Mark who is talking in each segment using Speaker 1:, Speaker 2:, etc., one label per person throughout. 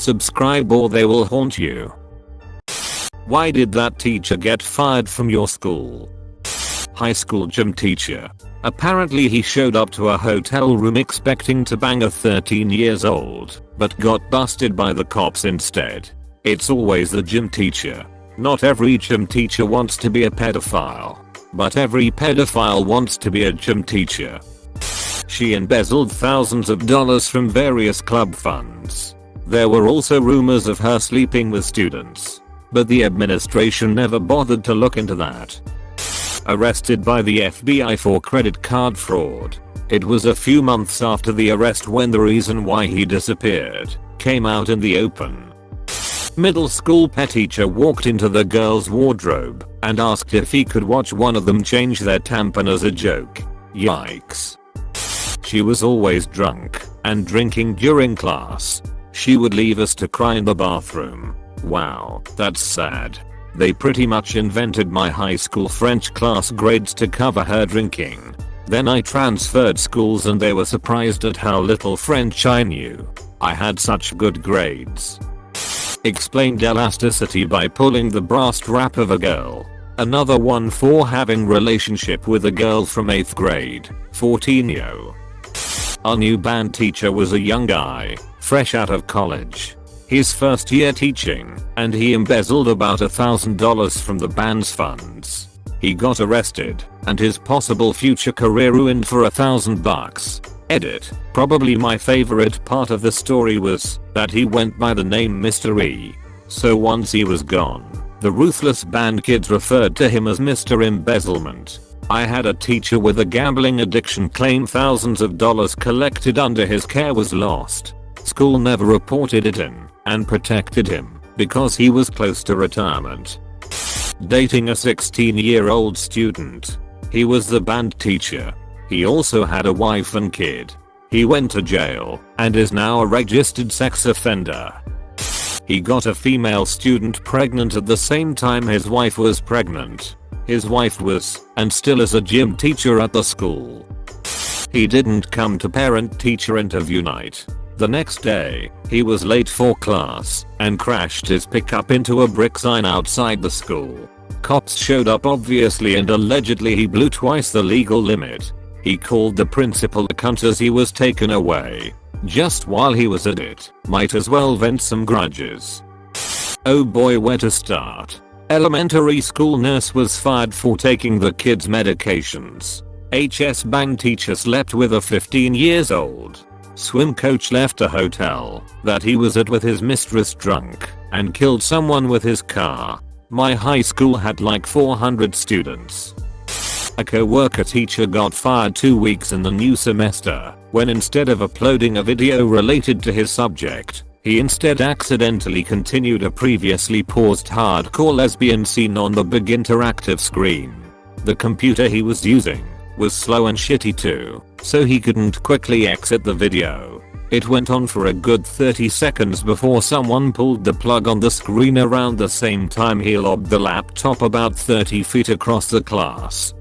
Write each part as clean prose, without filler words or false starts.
Speaker 1: Subscribe or they will haunt you. Why did that teacher get fired from your school? High school gym teacher. Apparently he showed up to a hotel room expecting to bang a 13 years old, but got busted by the cops instead. It's always the gym teacher. Not every gym teacher wants to be a pedophile, but every pedophile wants to be a gym teacher. She embezzled thousands of dollars from various club funds. There were also rumors of her sleeping with students, but the administration never bothered to look into that. Arrested by the FBI for credit card fraud. It was a few months after the arrest when the reason why he disappeared came out in the open. Middle school pet teacher walked into the girl's wardrobe and asked if he could watch one of them change their tampon as a joke. Yikes. She was always drunk and drinking during class. She would leave us to cry in the bathroom. Wow, that's sad. They pretty much invented my high school French class grades to cover her drinking. Then I transferred schools and they were surprised at how little French I knew. I had such good grades. Explained elasticity by pulling the bra strap of a girl. Another one for having relationship with a girl from 8th grade. 14-yo. Our new band teacher was a young guy, fresh out of college. His first year teaching, and he embezzled about $1,000 from the band's funds. He got arrested, and his possible future career ruined for $1,000. Edit. Probably my favorite part of the story was that he went by the name Mr. E. So once he was gone, the ruthless band kids referred to him as Mr. Embezzlement. I had a teacher with a gambling addiction claim thousands of dollars collected under his care was lost. School never reported it in and protected him because he was close to retirement. Dating a 16-year-old student. He was the band teacher. He also had a wife and kid. He went to jail and is now a registered sex offender. He got a female student pregnant at the same time his wife was pregnant. His wife was, and still is, a gym teacher at the school. He didn't come to parent-teacher interview night. The next day, he was late for class and crashed his pickup into a brick sign outside the school. Cops showed up obviously and allegedly he blew twice the legal limit. He called the principal a cunt as he was taken away. Just while he was at it, might as well vent some grudges. Oh boy, where to start. Elementary school nurse was fired for taking the kids' medications. HS band teacher slept with a 15 years old. Swim coach left a hotel that he was at with his mistress drunk and killed someone with his car. My high school had like 400 students. A co-worker teacher got fired 2 weeks in the new semester when instead of uploading a video related to his subject, he instead accidentally continued a previously paused hardcore lesbian scene on the big interactive screen. The computer he was using was slow and shitty too, so he couldn't quickly exit the video. It went on for a good 30 seconds before someone pulled the plug on the screen around the same time he lobbed the laptop about 30 feet across the class.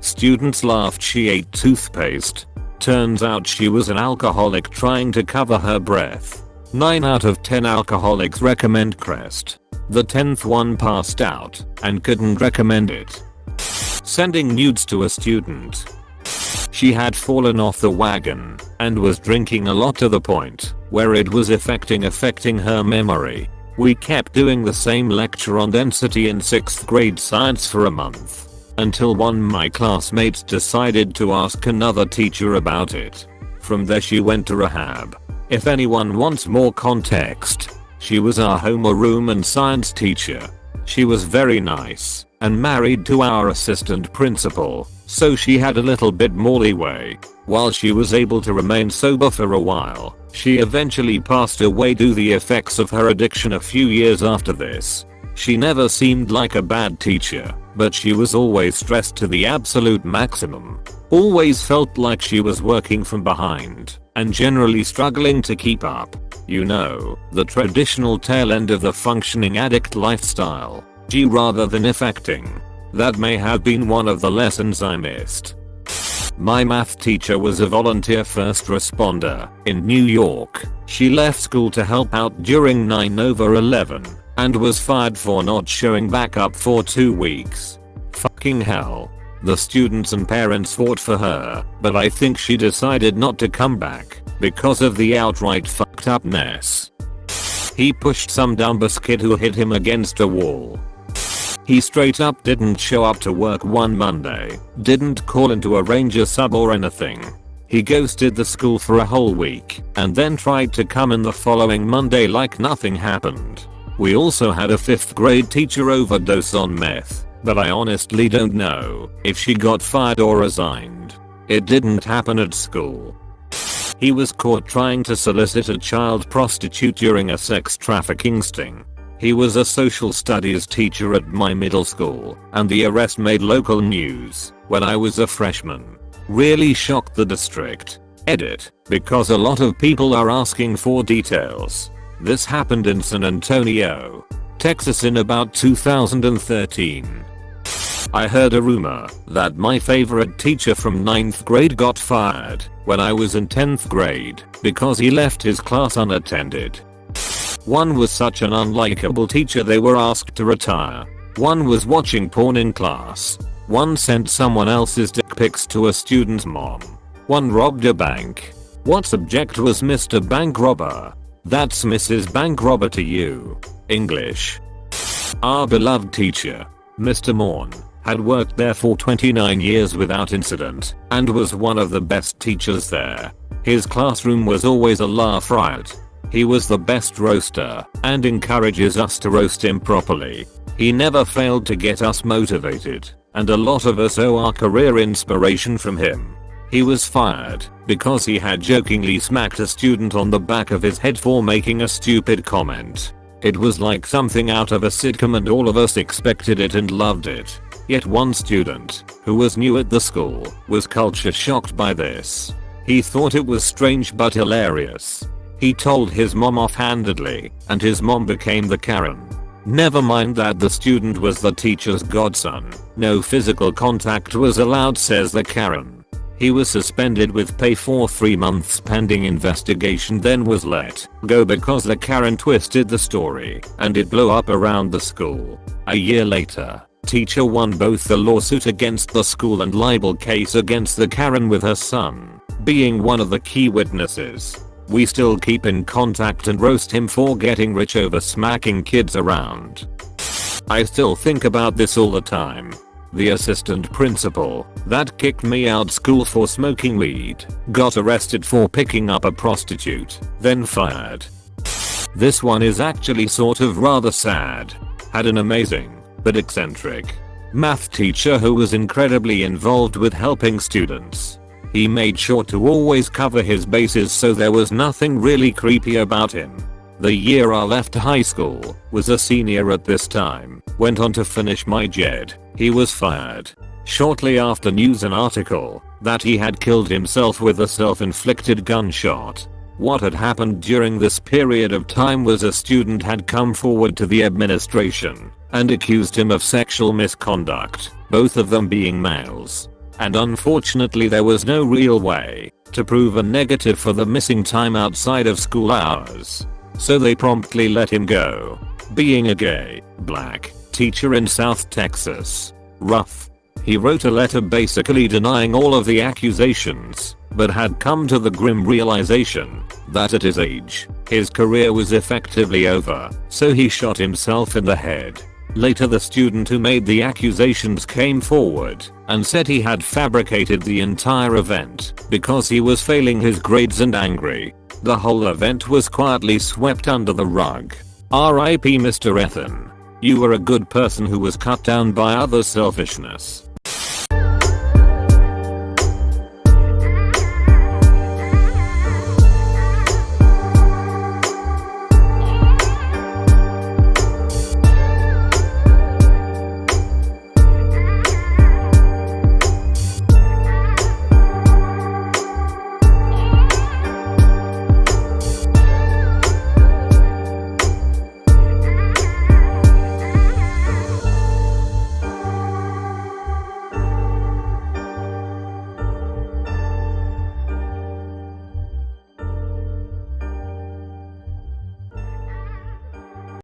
Speaker 1: Students laughed she ate toothpaste. Turns out she was an alcoholic trying to cover her breath. 9 out of 10 alcoholics recommend Crest. The 10th one passed out and couldn't recommend it. Sending nudes to a student. She had fallen off the wagon and was drinking a lot to the point where it was affecting her memory. We kept doing the same lecture on density in 6th grade science for a month until one of my classmates decided to ask another teacher about it. From there she went to rehab. If anyone wants more context, she was our homeroom and science teacher. She was very nice and married to our assistant principal, so she had a little bit more leeway. While she was able to remain sober for a while, she eventually passed away due to the effects of her addiction a few years after this. She never seemed like a bad teacher, but she was always stressed to the absolute maximum. Always felt like she was working from behind and generally struggling to keep up. You know, the traditional tail end of the functioning addict lifestyle. Rather than affecting. That may have been one of the lessons I missed. My math teacher was a volunteer first responder in New York. She left school to help out during 9/11 and was fired for not showing back up for 2 weeks. Fucking hell. The students and parents fought for her, but I think she decided not to come back because of the outright fucked upness. He pushed some dumbass kid who hit him against a wall. He straight up didn't show up to work one Monday, didn't call in to arrange a sub or anything. He ghosted the school for a whole week and then tried to come in the following Monday like nothing happened. We also had a 5th grade teacher overdose on meth, but I honestly don't know if she got fired or resigned. It didn't happen at school. He was caught trying to solicit a child prostitute during a sex trafficking sting. He was a social studies teacher at my middle school, and the arrest made local news when I was a freshman. Really shocked the district. Edit, because a lot of people are asking for details. This happened in San Antonio, Texas in about 2013. I heard a rumor that my favorite teacher from 9th grade got fired when I was in 10th grade because he left his class unattended. One was such an unlikable teacher they were asked to retire. One was watching porn in class. One sent someone else's dick pics to a student's mom. One robbed a bank. What subject was Mr. Bank Robber? That's Mrs. Bank Robber to you. English. Our beloved teacher, Mr. Morn, had worked there for 29 years without incident and was one of the best teachers there. His classroom was always a laugh riot. He was the best roaster and encourages us to roast him properly. He never failed to get us motivated, and a lot of us owe our career inspiration from him. He was fired because he had jokingly smacked a student on the back of his head for making a stupid comment. It was like something out of a sitcom and all of us expected it and loved it. Yet one student, who was new at the school, was culture shocked by this. He thought it was strange but hilarious. He told his mom offhandedly, and his mom became the Karen. Never mind that the student was the teacher's godson. No physical contact was allowed, says the Karen. He was suspended with pay for 3 months pending investigation, then was let go because the Karen twisted the story and it blew up around the school. A year later, teacher won both the lawsuit against the school and libel case against the Karen, with her son being one of the key witnesses. We still keep in contact and roast him for getting rich over smacking kids around. I still think about this all the time. The assistant principal that kicked me out school for smoking weed got arrested for picking up a prostitute, then fired. This one is actually sort of rather sad. Had an amazing but eccentric math teacher who was incredibly involved with helping students. He made sure to always cover his bases, so there was nothing really creepy about him. The year I left high school, was a senior at this time, went on to finish my JED. He was fired shortly after news an article that he had killed himself with a self-inflicted gunshot. What had happened during this period of time was a student had come forward to the administration and accused him of sexual misconduct, both of them being males. And unfortunately there was no real way to prove a negative for the missing time outside of school hours. So they promptly let him go. Being a gay, black teacher in South Texas. Rough. He wrote a letter basically denying all of the accusations, but had come to the grim realization that at his age, his career was effectively over, so he shot himself in the head. Later the student who made the accusations came forward and said he had fabricated the entire event because he was failing his grades and angry. The whole event was quietly swept under the rug. R.I.P. Mr. Ethan. You were a good person who was cut down by other selfishness.